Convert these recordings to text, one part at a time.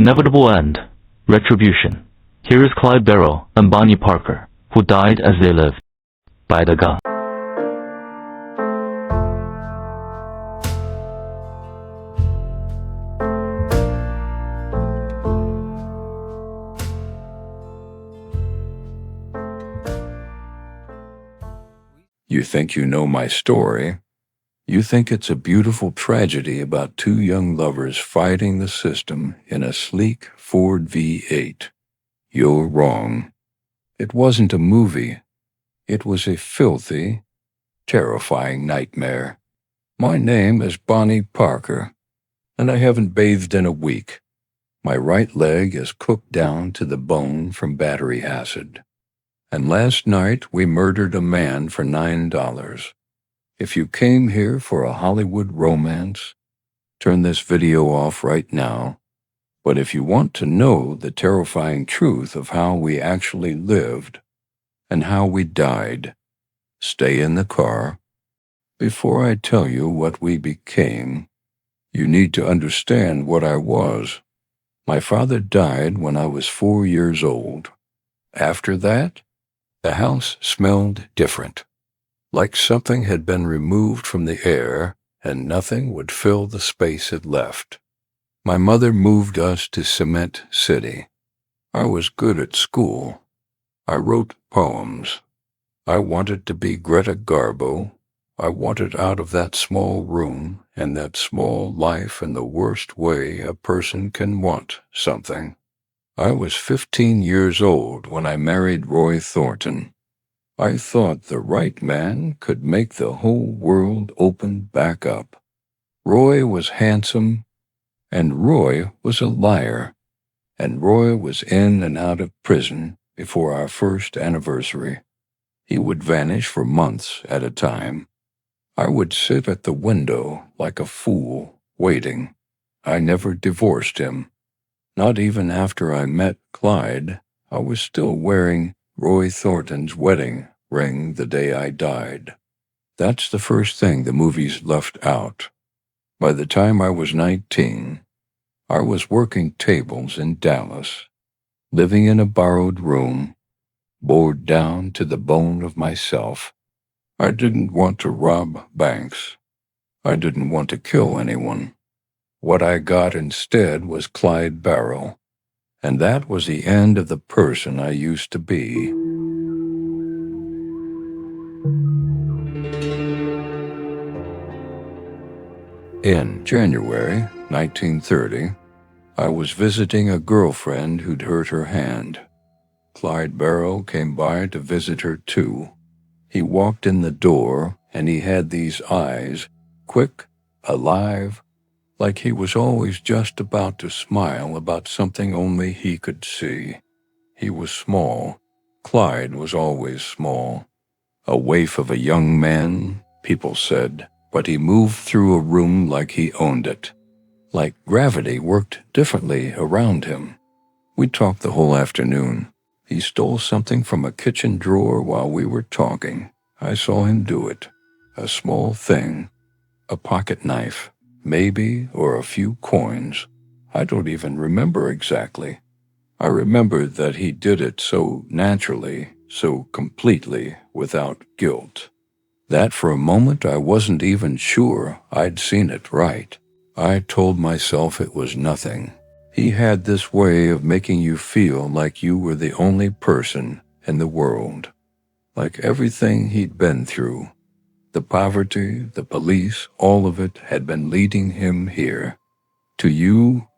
inevitable end. Retribution. Here is Clyde Barrow and Bonnie Parker, who died as they lived, by the gun. You think you know my story. You think it's a beautiful tragedy about two young lovers fighting the system in a sleek Ford V8. You're wrong. It wasn't a movie. It was a filthy, terrifying nightmare. My name is Bonnie Parker, and I haven't bathed in a week. My right leg is cooked down to the bone from battery acid. And last night we murdered a man for $9. If you came here for a Hollywood romance, turn this video off right now. But if you want to know the terrifying truth of how we actually lived and how we died, stay in the car. Before I tell you what we became, you need to understand what I was. My father died when I was 4 years old. After that, the house smelled different, like something had been removed from the air and nothing would fill the space it left. My mother moved us to Cement City. I was good at school. I wrote poems. I wanted to be Greta Garbo. I wanted out of that small room and that small life in the worst way a person can want something. I was 15 years old when I married Roy Thornton. I thought the right man could make the whole world open back up. Roy was handsome, and Roy was a liar, and Roy was in and out of prison before our first anniversary. He would vanish for months at a time. I would sit at the window like a fool, waiting. I never divorced him. Not even after I met Clyde, I was still wearing Roy Thornton's wedding ring the day I died. That's the first thing the movies left out. By the time I was 19, I was working tables in Dallas, living in a borrowed room, bored down to the bone of myself. I didn't want to rob banks. I didn't want to kill anyone. What I got instead was Clyde Barrow, and that was the end of the person I used to be. In January 1930, I was visiting a girlfriend who'd hurt her hand. Clyde Barrow came by to visit her too. He walked in the door, and he had these eyes, quick, alive, like he was always just about to smile about something only he could see. He was small. Clyde was always small. A waif of a young man, people said, but he moved through a room like he owned it. Like gravity worked differently around him. We talked the whole afternoon. He stole something from a kitchen drawer while we were talking. I saw him do it. A small thing. A pocket knife. Maybe, or a few coins. I don't even remember exactly. I remember that he did it so naturally, so completely, without guilt, that for a moment I wasn't even sure I'd seen it right. I told myself it was nothing. He had this way of making you feel like you were the only person in the world, like everything he'd been through. The poverty, the police, all of it had been leading him here. To you,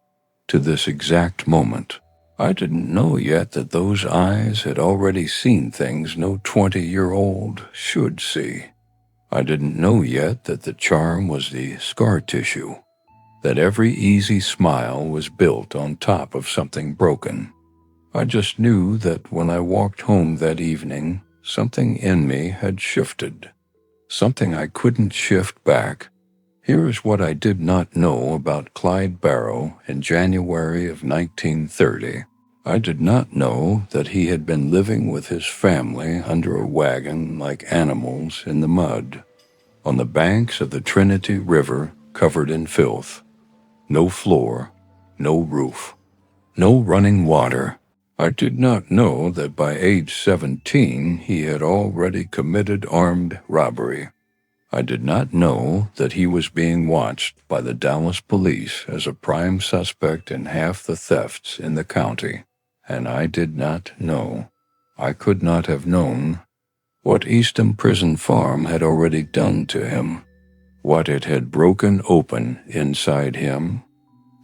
to this exact moment. I didn't know yet that those eyes had already seen things no 20-year-old should see. I didn't know yet that the charm was the scar tissue, that every easy smile was built on top of something broken. I just knew that when I walked home that evening, something in me had shifted. Something I couldn't shift back. Here is what I did not know about Clyde Barrow in January of 1930. I did not know that he had been living with his family under a wagon like animals in the mud, on the banks of the Trinity River covered in filth. No floor, no roof. No running water. I did not know that by age 17 he had already committed armed robbery. I did not know that he was being watched by the Dallas police as a prime suspect in half the thefts in the county, and I did not know, I could not have known, what Eastham Prison Farm had already done to him, what it had broken open inside him,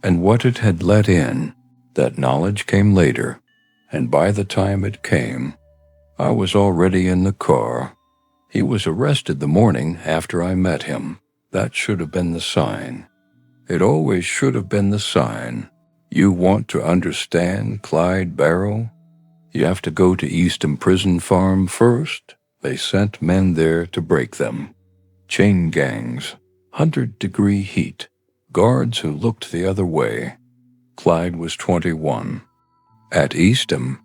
and what it had let in. That knowledge came later, and by the time it came, I was already in the car. He was arrested the morning after I met him. That should have been the sign. It always should have been the sign. You want to understand Clyde Barrow? You have to go to Eastham Prison Farm first. They sent men there to break them. Chain gangs, 100-degree heat, guards who looked the other way. Clyde was 21. At Eastham,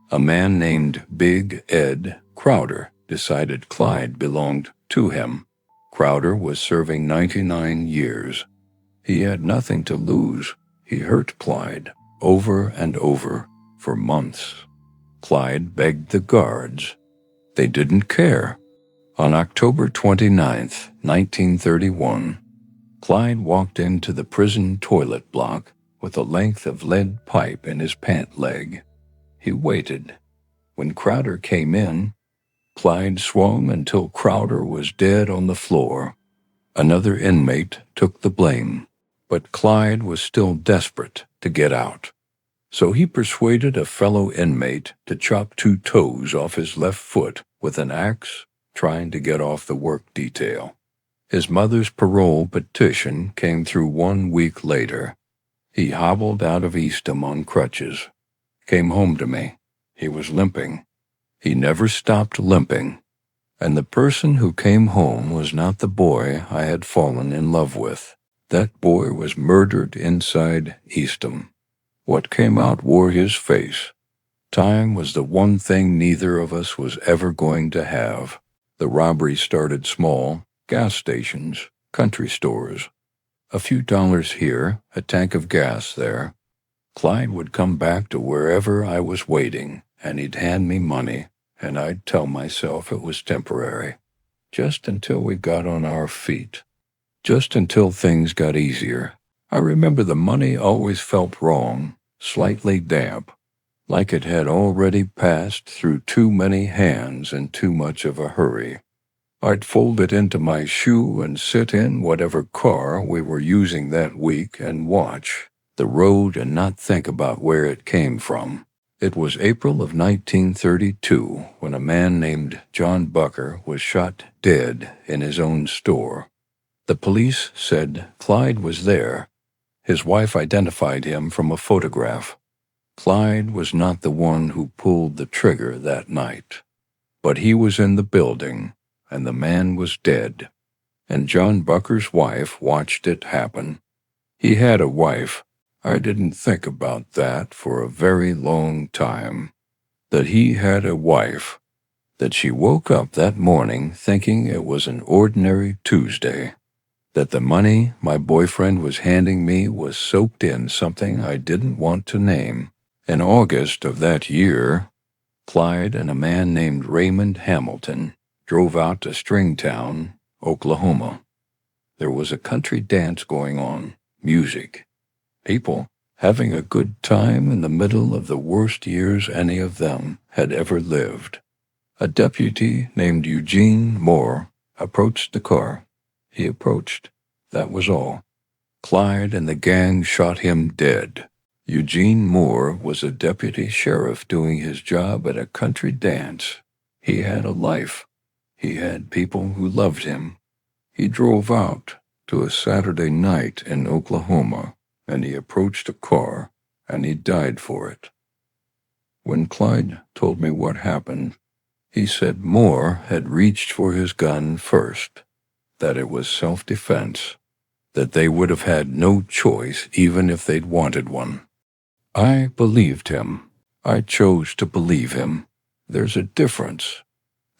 a man named Big Ed Crowder decided Clyde belonged to him. Crowder was serving 99 years. He had nothing to lose. He hurt Clyde over and over for months. Clyde begged the guards. They didn't care. On October 29, 1931, Clyde walked into the prison toilet block with a length of lead pipe in his pant leg. He waited. When Crowder came in, Clyde swung until Crowder was dead on the floor. Another inmate took the blame, but Clyde was still desperate to get out. So he persuaded a fellow inmate to chop 2 toes off his left foot with an axe, trying to get off the work detail. His mother's parole petition came through 1 week later. He hobbled out of Eastham on crutches. Came home to me. He was limping. He never stopped limping. And the person who came home was not the boy I had fallen in love with. That boy was murdered inside Eastham. What came out wore his face. Time was the one thing neither of us was ever going to have. The robbery started small, gas stations, country stores. A few dollars here, a tank of gas there. Clyde would come back to wherever I was waiting, and he'd hand me money, and I'd tell myself it was temporary. Just until we got on our feet. Just until things got easier. I remember the money always felt wrong, slightly damp, like it had already passed through too many hands in too much of a hurry. I'd fold it into my shoe and sit in whatever car we were using that week and watch the road and not think about where it came from. It was April of 1932 when a man named John Bucker was shot dead in his own store. The police said Clyde was there. His wife identified him from a photograph. Clyde was not the one who pulled the trigger that night, but he was in the building, and the man was dead. And John Bucker's wife watched it happen. He had a wife. I didn't think about that for a very long time. That he had a wife. That she woke up that morning thinking it was an ordinary Tuesday. That the money my boyfriend was handing me was soaked in something I didn't want to name. In August of that year, Clyde and a man named Raymond Hamilton drove out to Stringtown, Oklahoma. There was a country dance going on, music, people having a good time in the middle of the worst years any of them had ever lived. A deputy named Eugene Moore approached the car. He approached. That was all. Clyde and the gang shot him dead. Eugene Moore was a deputy sheriff doing his job at a country dance. He had a life. He had people who loved him. He drove out to a Saturday night in Oklahoma, and he approached a car, and he died for it. When Clyde told me what happened, he said Moore had reached for his gun first, that it was self-defense, that they would have had no choice even if they'd wanted one. I believed him. I chose to believe him. There's a difference.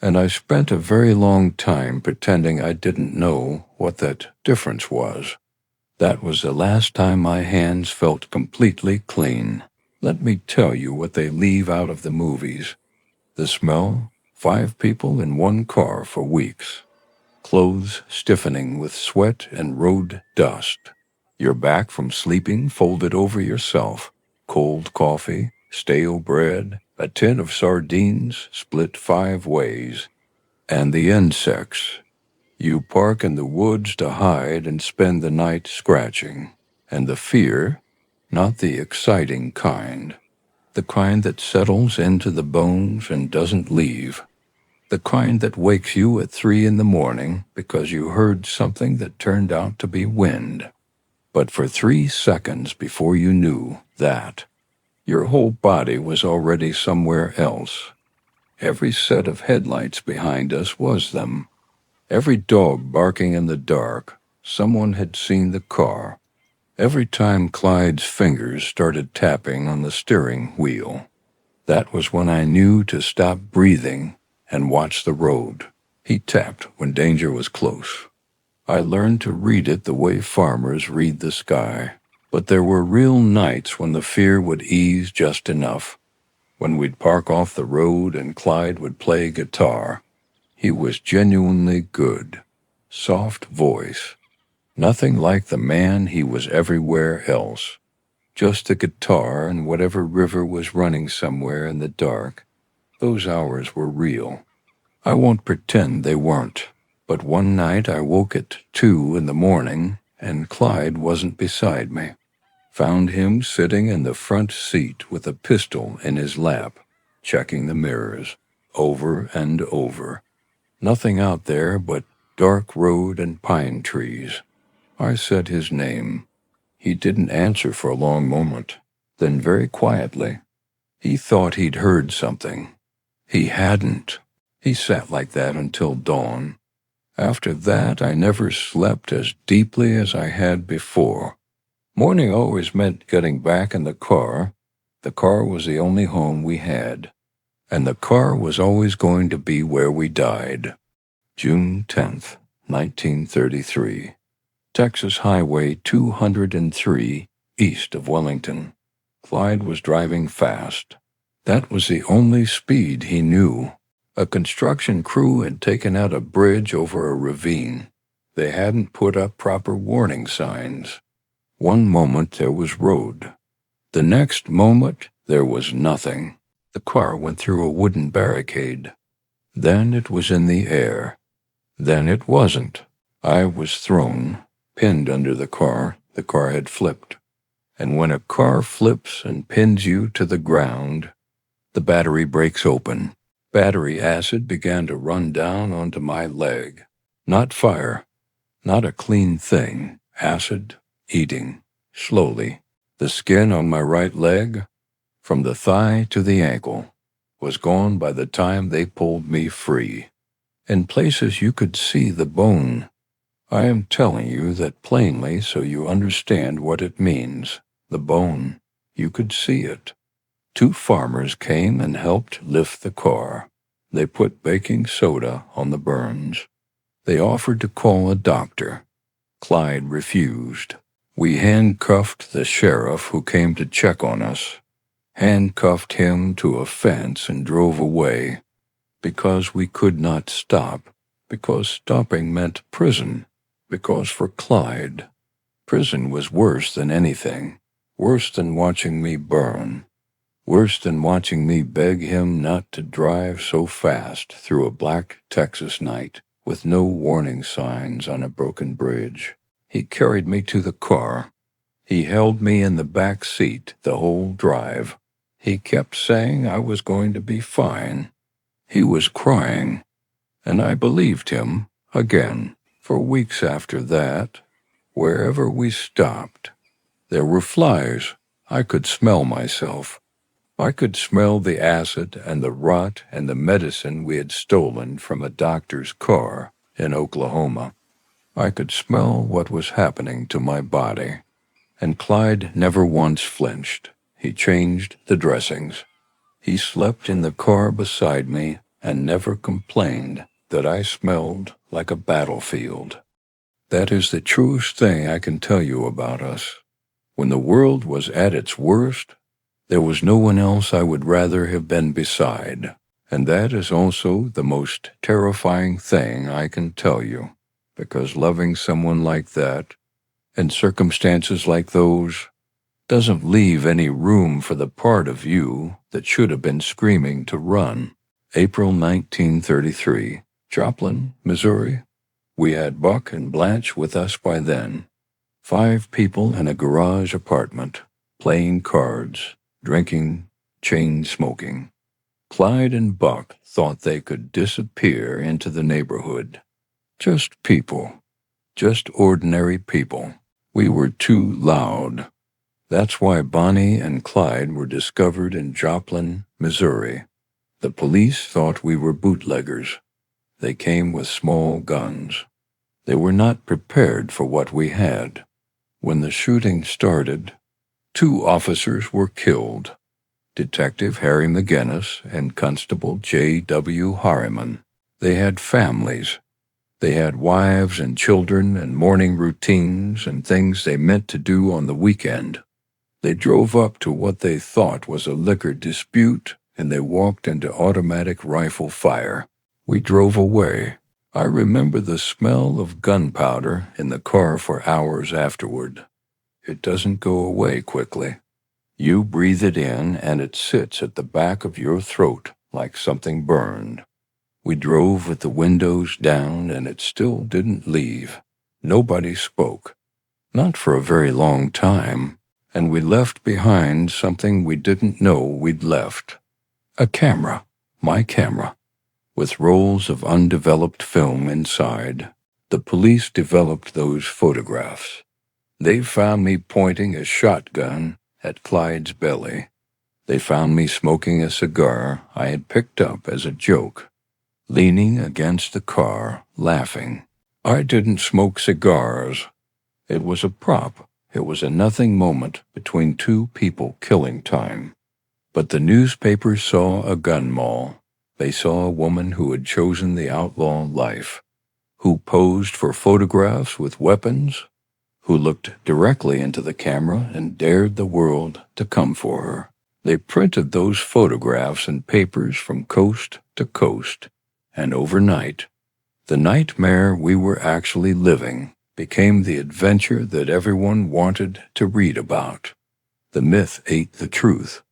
And I spent a very long time pretending I didn't know what that difference was. That was the last time my hands felt completely clean. Let me tell you what they leave out of the movies. The smell, 5 people in one car for weeks. Clothes stiffening with sweat and road dust. Your back from sleeping folded over yourself. Cold coffee, stale bread, a tin of sardines split 5 ways. And the insects. You park in the woods to hide and spend the night scratching. And the fear, not the exciting kind. The kind that settles into the bones and doesn't leave. The kind that wakes you at 3 in the morning because you heard something that turned out to be wind. But for 3 seconds before you knew that, your whole body was already somewhere else. Every set of headlights behind us was them. Every dog barking in the dark, someone had seen the car. Every time Clyde's fingers started tapping on the steering wheel, that was when I knew to stop breathing and watch the road. He tapped when danger was close. I learned to read it the way farmers read the sky. But there were real nights when the fear would ease just enough. When we'd park off the road and Clyde would play guitar. He was genuinely good. Soft voice. Nothing like the man he was everywhere else. Just a guitar and whatever river was running somewhere in the dark. Those hours were real. I won't pretend they weren't. But one night I woke at 2 in the morning and Clyde wasn't beside me. Found him sitting in the front seat with a pistol in his lap, checking the mirrors, over and over. Nothing out there but dark road and pine trees. I said his name. He didn't answer for a long moment. Then very quietly, he thought he'd heard something. He hadn't. He sat like that until dawn. After that, I never slept as deeply as I had before. Morning always meant getting back in the car. The car was the only home we had. And the car was always going to be where we died. June 10th, 1933. Texas Highway 203, east of Wellington. Clyde was driving fast. That was the only speed he knew. A construction crew had taken out a bridge over a ravine. They hadn't put up proper warning signs. One moment there was road. The next moment there was nothing. The car went through a wooden barricade. Then it was in the air. Then it wasn't. I was thrown, pinned under the car. The car had flipped. And when a car flips and pins you to the ground, the battery breaks open. Battery acid began to run down onto my leg. Not fire. Not a clean thing. Acid, eating. Slowly. The skin on my right leg, from the thigh to the ankle, was gone by the time they pulled me free. In places you could see the bone. I am telling you that plainly so you understand what it means. The bone. You could see it. 2 farmers came and helped lift the car. They put baking soda on the burns. They offered to call a doctor. Clyde refused. We handcuffed the sheriff who came to check on us. Handcuffed him to a fence and drove away. Because we could not stop. Because stopping meant prison. Because for Clyde, prison was worse than anything. Worse than watching me burn. Worse than watching me beg him not to drive so fast through a black Texas night with no warning signs on a broken bridge. He carried me to the car. He held me in the back seat the whole drive. He kept saying I was going to be fine. He was crying, and I believed him again. For weeks after that, wherever we stopped, there were flies. I could smell myself. I could smell the acid and the rot and the medicine we had stolen from a doctor's car in Oklahoma. I could smell what was happening to my body. And Clyde never once flinched. He changed the dressings. He slept in the car beside me and never complained that I smelled like a battlefield. That is the truest thing I can tell you about us. When the world was at its worst, There was no one else I would rather have been beside, and that is also the most terrifying thing I can tell you, because loving someone like that, in circumstances like those, doesn't leave any room for the part of you that should have been screaming to run. April 1933, Joplin, Missouri. We had Buck and Blanche with us by then. 5 people in a garage apartment, playing cards, drinking, chain smoking. Clyde and Buck thought they could disappear into the neighborhood. Just people. Just ordinary people. We were too loud. That's why Bonnie and Clyde were discovered in Joplin, Missouri. The police thought we were bootleggers. They came with small guns. They were not prepared for what we had. When the shooting started, 2 officers were killed, Detective Harry McGinnis and Constable J.W. Harriman. They had families. They had wives and children and morning routines and things they meant to do on the weekend. They drove up to what they thought was a liquor dispute, and they walked into automatic rifle fire. We drove away. I remember the smell of gunpowder in the car for hours afterward. It doesn't go away quickly. You breathe it in, and it sits at the back of your throat like something burned. We drove with the windows down, and it still didn't leave. Nobody spoke. Not for a very long time. And we left behind something we didn't know we'd left. A camera, my camera, with rolls of undeveloped film inside. The police developed those photographs. They found me pointing a shotgun at Clyde's belly. They found me smoking a cigar I had picked up as a joke, leaning against the car, laughing. I didn't smoke cigars. It was a prop. It was a nothing moment between 2 people killing time. But the newspapers saw a gun mall. They saw a woman who had chosen the outlaw life, who posed for photographs with weapons, who looked directly into the camera and dared the world to come for her. They printed those photographs in papers from coast to coast, and overnight, the nightmare we were actually living became the adventure that everyone wanted to read about. The myth ate the truth,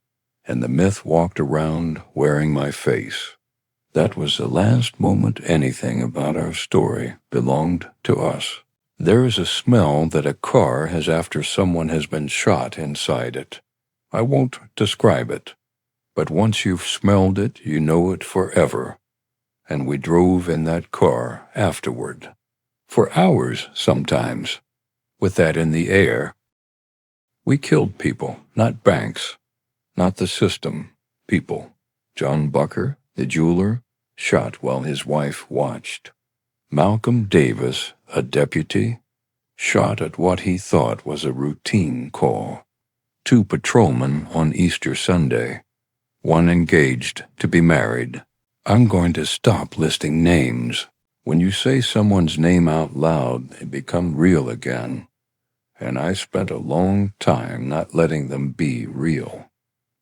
and the myth walked around wearing my face. That was the last moment anything about our story belonged to us. There is a smell that a car has after someone has been shot inside it. I won't describe it, but once you've smelled it, you know it forever. And we drove in that car afterward. For hours, sometimes, with that in the air. We killed people, not banks, not the system, people. John Bucker, the jeweler, shot while his wife watched. Malcolm Davis, a deputy, shot at what he thought was a routine call. 2 patrolmen on Easter Sunday, 1 engaged to be married. I'm going to stop listing names. When you say someone's name out loud, they become real again. And I spent a long time not letting them be real.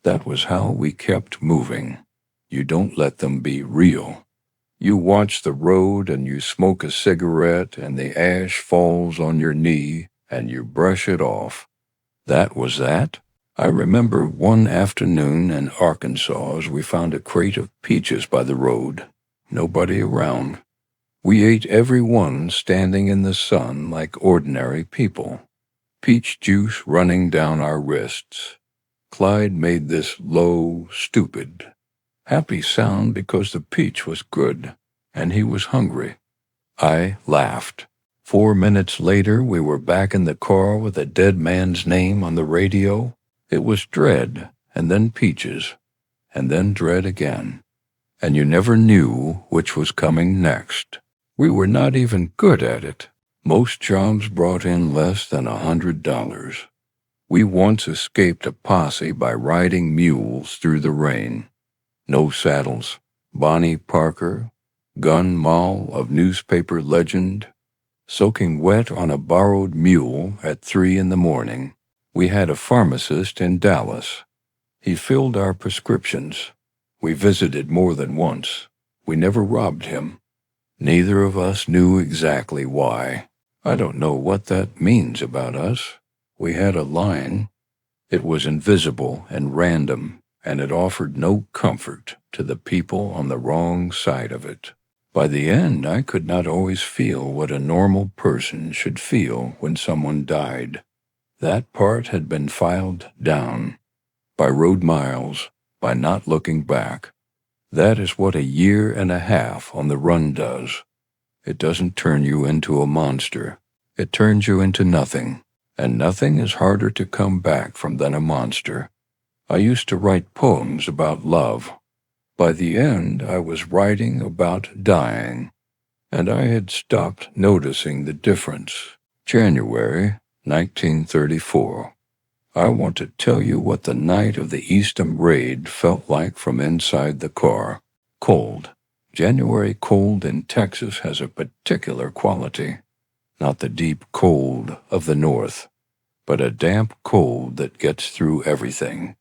That was how we kept moving. You don't let them be real. You watch the road and you smoke a cigarette and the ash falls on your knee and you brush it off. That was that. I remember one afternoon in Arkansas as we found a crate of peaches by the road. Nobody around. We ate every one standing in the sun like ordinary people. Peach juice running down our wrists. Clyde made this low, stupid, happy sound because the peach was good, and he was hungry. I laughed. 4 minutes later, we were back in the car with a dead man's name on the radio. It was Dread, and then Peaches, and then Dread again. And you never knew which was coming next. We were not even good at it. Most jobs brought in less than $100. We once escaped a posse by riding mules through the rain. No saddles. Bonnie Parker, gun moll of newspaper legend, soaking wet on a borrowed mule at 3 in the morning. We had a pharmacist in Dallas. He filled our prescriptions. We visited more than once. We never robbed him. Neither of us knew exactly why. I don't know what that means about us. We had a line. It was invisible and random, and it offered no comfort to the people on the wrong side of it. By the end, I could not always feel what a normal person should feel when someone died. That part had been filed down. By road miles, by not looking back. That is what a year and a half on the run does. It doesn't turn you into a monster. It turns you into nothing, and nothing is harder to come back from than a monster. I used to write poems about love. By the end, I was writing about dying, and I had stopped noticing the difference. January 1934. I want to tell you what the night of the Eastham raid felt like from inside the car. Cold. January cold in Texas has a particular quality. Not the deep cold of the North, but a damp cold that gets through everything.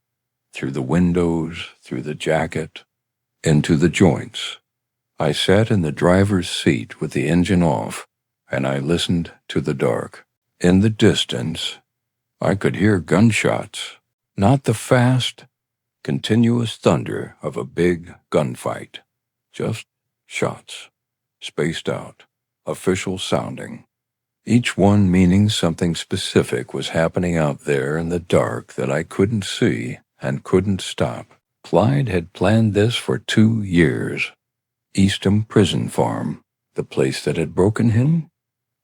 Through the windows, through the jacket, into the joints. I sat in the driver's seat with the engine off, and I listened to the dark. In the distance, I could hear gunshots, not the fast, continuous thunder of a big gunfight, just shots, spaced out, official sounding. Each one meaning something specific was happening out there in the dark that I couldn't see and couldn't stop. Clyde had planned this for 2 years. Eastham Prison Farm, the place that had broken him,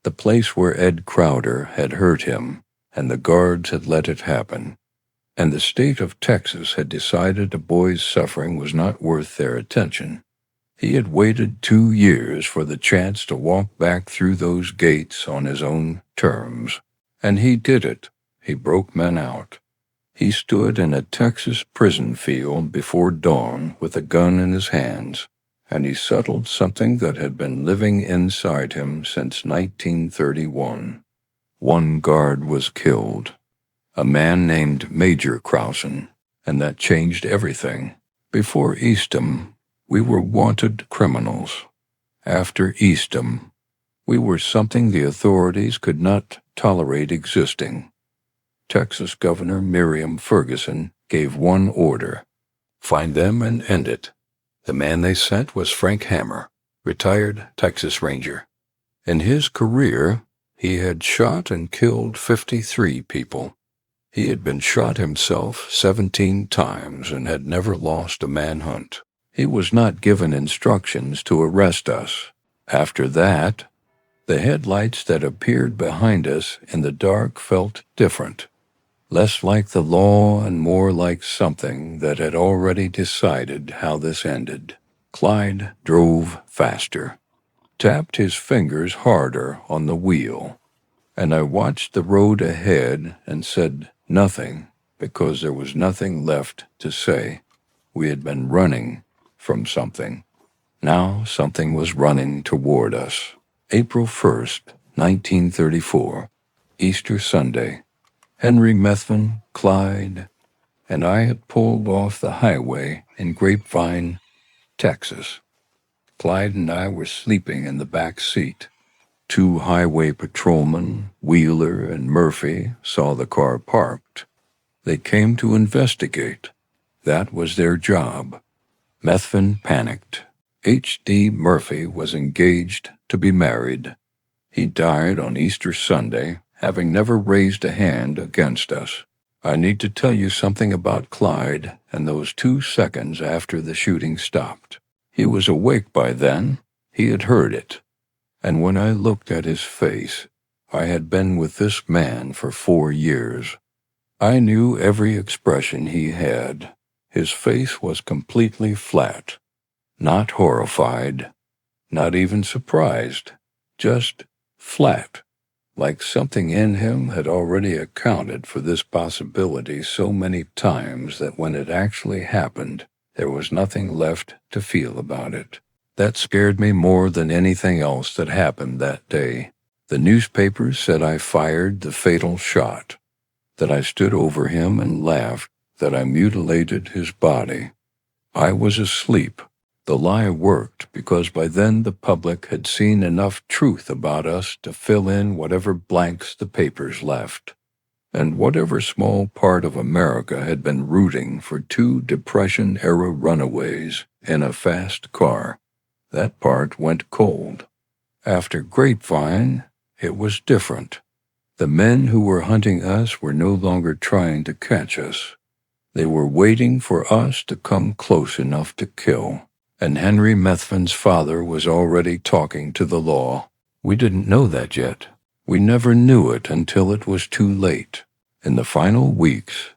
the place where Ed Crowder had hurt him, and the guards had let it happen. And the state of Texas had decided a boy's suffering was not worth their attention. He had waited 2 years for the chance to walk back through those gates on his own terms. And he did it. He broke men out. He stood in a Texas prison field before dawn with a gun in his hands, and he settled something that had been living inside him since 1931. One guard was killed, a man named Major Krausen, and that changed everything. Before Eastham, we were wanted criminals. After Eastham, we were something the authorities could not tolerate existing. Texas Governor Miriam Ferguson gave one order: find them and end it. The man they sent was Frank Hammer, retired Texas Ranger. In his career, he had shot and killed 53 people. He had been shot himself 17 times and had never lost a manhunt. He was not given instructions to arrest us. After that, the headlights that appeared behind us in the dark felt different, less like the law and more like something that had already decided how this ended. Clyde drove faster, tapped his fingers harder on the wheel, and I watched the road ahead and said nothing because there was nothing left to say. We had been running from something. Now something was running toward us. April 1st, 1934, Easter Sunday. Henry Methvin, Clyde, and I had pulled off the highway in Grapevine, Texas. Clyde and I were sleeping in the back seat. 2 highway patrolmen, Wheeler and Murphy, saw the car parked. They came to investigate. That was their job. Methvin panicked. H.D. Murphy was engaged to be married. He died on Easter Sunday, having never raised a hand against us. I need to tell you something about Clyde and those 2 seconds after the shooting stopped. He was awake by then. He had heard it. And when I looked at his face, I had been with this man for 4 years. I knew every expression he had. His face was completely flat, not horrified, not even surprised, just flat, like something in him had already accounted for this possibility so many times that when it actually happened, there was nothing left to feel about it. That scared me more than anything else that happened that day. The newspapers said I fired the fatal shot, that I stood over him and laughed, that I mutilated his body. I was asleep. The lie worked because by then the public had seen enough truth about us to fill in whatever blanks the papers left. And whatever small part of America had been rooting for two Depression-era runaways in a fast car, that part went cold. After Grapevine, it was different. The men who were hunting us were no longer trying to catch us. They were waiting for us to come close enough to kill. And Henry Methvin's father was already talking to the law. We didn't know that yet. We never knew it until it was too late. In the final weeks,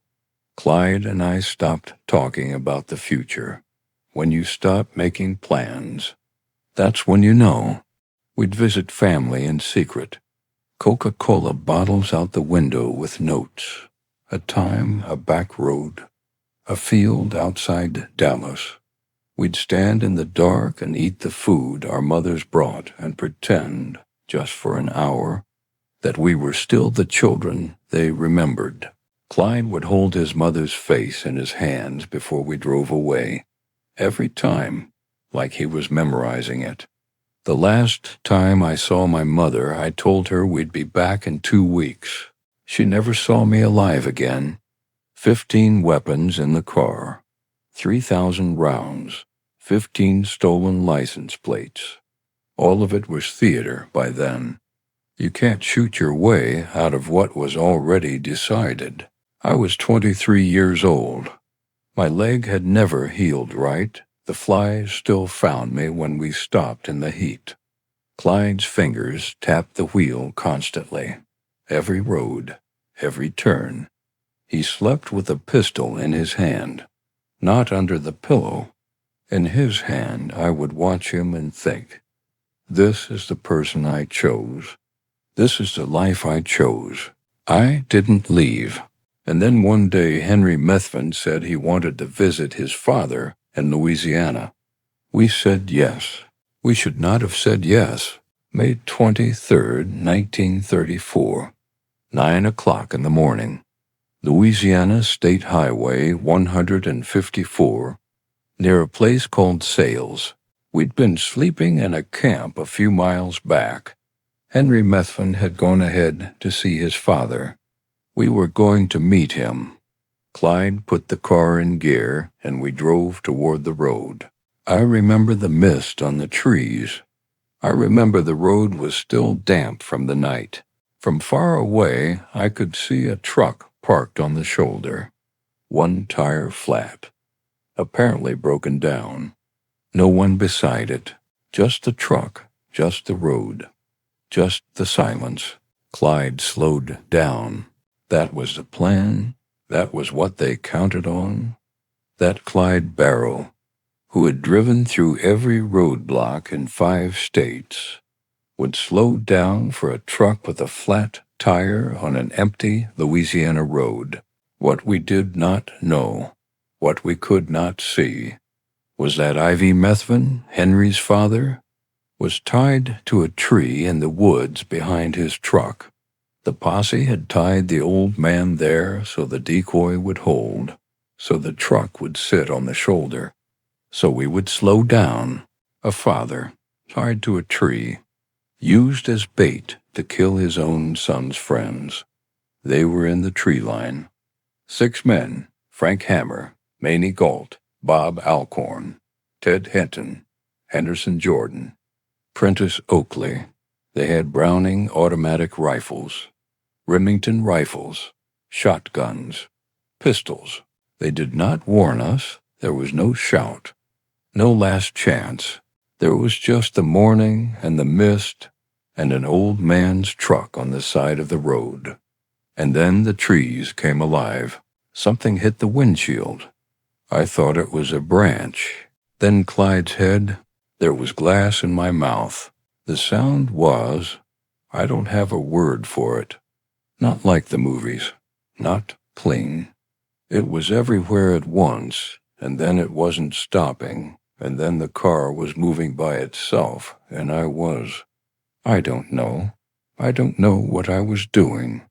Clyde and I stopped talking about the future. When you stop making plans, that's when you know. We'd visit family in secret. Coca-Cola bottles out the window with notes. A time, a back road, a field outside Dallas. We'd stand in the dark and eat the food our mothers brought and pretend, just for an hour, that we were still the children they remembered. Clyde would hold his mother's face in his hands before we drove away, every time, like he was memorizing it. The last time I saw my mother, I told her we'd be back in 2 weeks. She never saw me alive again. 15 weapons in the car. 3,000 rounds, 15 stolen license plates. All of it was theater by then. You can't shoot your way out of what was already decided. I was 23 years old. My leg had never healed right. The flies still found me when we stopped in the heat. Clyde's fingers tapped the wheel constantly. Every road, every turn. He slept with a pistol in his hand. Not under the pillow. In his hand, I would watch him and think, this is the person I chose. This is the life I chose. I didn't leave. And then one day Henry Methvin said he wanted to visit his father in Louisiana. We said yes. We should not have said yes. May 23rd, 1934. 9 o'clock in the morning. Louisiana State Highway 154, near a place called Sales. We'd been sleeping in a camp a few miles back. Henry Methvin had gone ahead to see his father. We were going to meet him. Clyde put the car in gear, and we drove toward the road. I remember the mist on the trees. I remember the road was still damp from the night. From far away, I could see a truck parked on the shoulder. One tire flat. Apparently broken down. No one beside it. Just the truck. Just the road. Just the silence. Clyde slowed down. That was the plan. That was what they counted on. That Clyde Barrow, who had driven through every roadblock in 5 states, would slow down for a truck with a flat tire on an empty Louisiana road. What we did not know, what we could not see, was that Ivy Methvin, Henry's father, was tied to a tree in the woods behind his truck. The posse had tied the old man there so the decoy would hold, so the truck would sit on the shoulder, so we would slow down. A father, tied to a tree, used as bait to kill his own son's friends. They were in the tree line. 6 men, Frank Hammer, Maney Galt, Bob Alcorn, Ted Hinton, Henderson Jordan, Prentice Oakley. They had Browning automatic rifles, Remington rifles, shotguns, pistols. They did not warn us. There was no shout, no last chance. There was just the morning and the mist and an old man's truck on the side of the road. And then the trees came alive. Something hit the windshield. I thought it was a branch. Then Clyde's head. There was glass in my mouth. The sound was, I don't have a word for it. Not like the movies. Not clean. It was everywhere at once, and then it wasn't stopping, and then the car was moving by itself, and I don't know. I don't know what I was doing.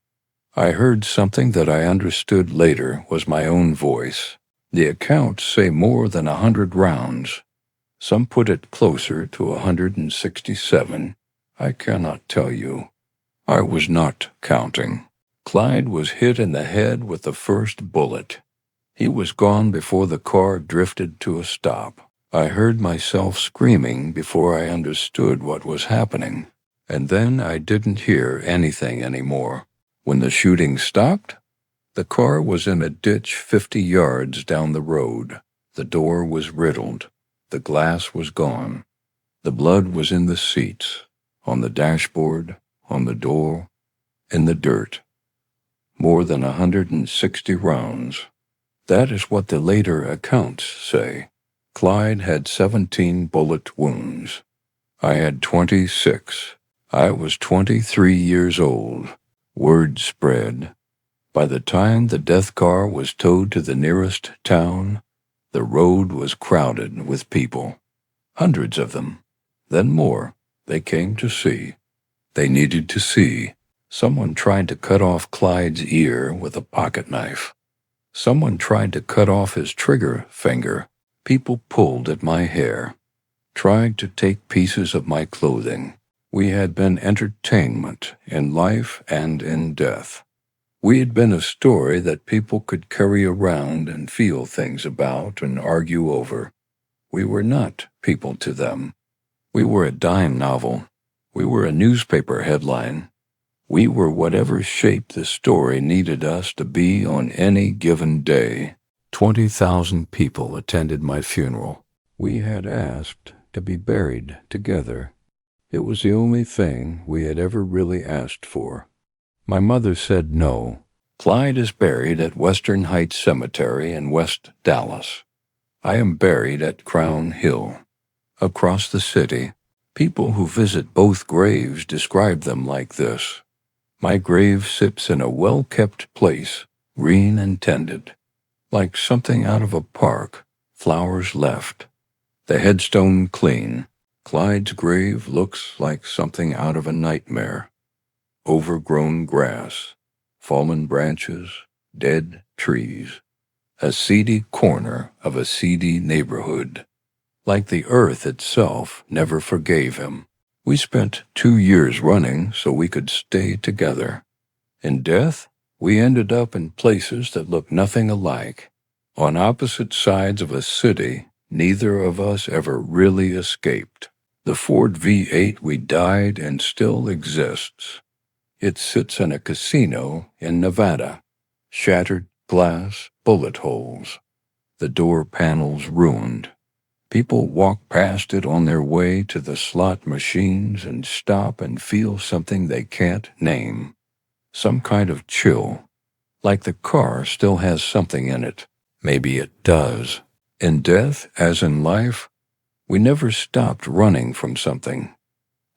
I heard something that I understood later was my own voice. The accounts say more than 100 rounds. Some put it closer to 167. I cannot tell you. I was not counting. Clyde was hit in the head with the first bullet. He was gone before the car drifted to a stop. I heard myself screaming before I understood what was happening, and then I didn't hear anything anymore. When the shooting stopped, the car was in a ditch 50 yards down the road. The door was riddled. The glass was gone. The blood was in the seats, on the dashboard, on the door, in the dirt. More than 160 rounds. That is what the later accounts say. Clyde had 17 bullet wounds. I had 26. I was 23 years old. Word spread. By the time the death car was towed to the nearest town, the road was crowded with people. Hundreds of them. Then more. They came to see. They needed to see. Someone tried to cut off Clyde's ear with a pocket knife. Someone tried to cut off his trigger finger. People pulled at my hair, tried to take pieces of my clothing. We had been entertainment in life and in death. We had been a story that people could carry around and feel things about and argue over. We were not people to them. We were a dime novel. We were a newspaper headline. We were whatever shape the story needed us to be on any given day. 20,000 people attended my funeral. We had asked to be buried together. It was the only thing we had ever really asked for. My mother said no. Clyde is buried at Western Heights Cemetery in West Dallas. I am buried at Crown Hill. Across the city, people who visit both graves describe them like this. My grave sits in a well-kept place, green and tended, like something out of a park, flowers left. The headstone clean. Clyde's grave looks like something out of a nightmare. Overgrown grass, fallen branches, dead trees. A seedy corner of a seedy neighborhood. Like the earth itself never forgave him. We spent 2 years running so we could stay together. In death, we ended up in places that looked nothing alike. On opposite sides of a city, neither of us ever really escaped. The Ford V8 we died and still exists. It sits in a casino in Nevada. Shattered glass, bullet holes. The door panels ruined. People walk past it on their way to the slot machines and stop and feel something they can't name. Some kind of chill. Like the car still has something in it. Maybe it does. In death, as in life, we never stopped running from something.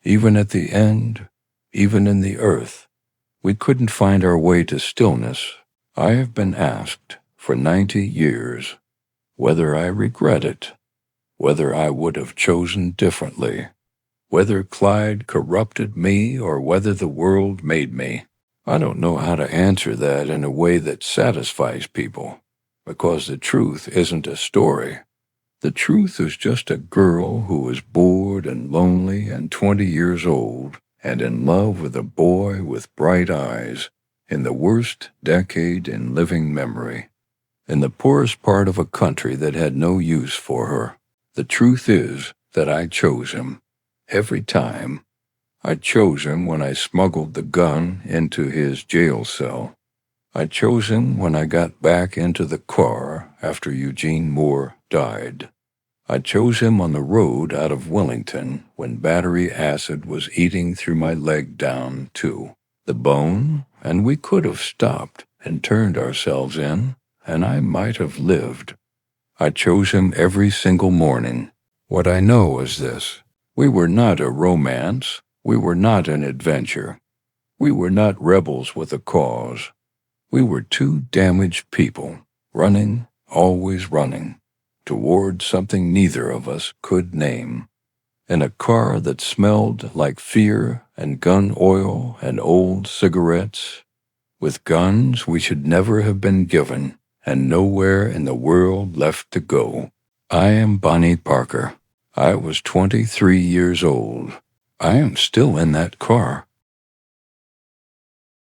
Even at the end, even in the earth, we couldn't find our way to stillness. I have been asked for 90 years whether I regret it, whether I would have chosen differently, whether Clyde corrupted me or whether the world made me. I don't know how to answer that in a way that satisfies people, because the truth isn't a story. The truth is just a girl who was bored and lonely and 20 years old and in love with a boy with bright eyes in the worst decade in living memory, in the poorest part of a country that had no use for her. The truth is that I chose him. Every time. I chose him when I smuggled the gun into his jail cell. I chose him when I got back into the car after Eugene Moore died. I chose him on the road out of Wellington when battery acid was eating through my leg down to the bone, and we could have stopped and turned ourselves in, and I might have lived. I chose him every single morning. What I know is this. We were not a romance. We were not an adventure. We were not rebels with a cause. We were two damaged people, running, always running, toward something neither of us could name. In a car that smelled like fear and gun oil and old cigarettes, with guns we should never have been given and nowhere in the world left to go. I am Bonnie Parker. I was 23 years old. I am still in that car.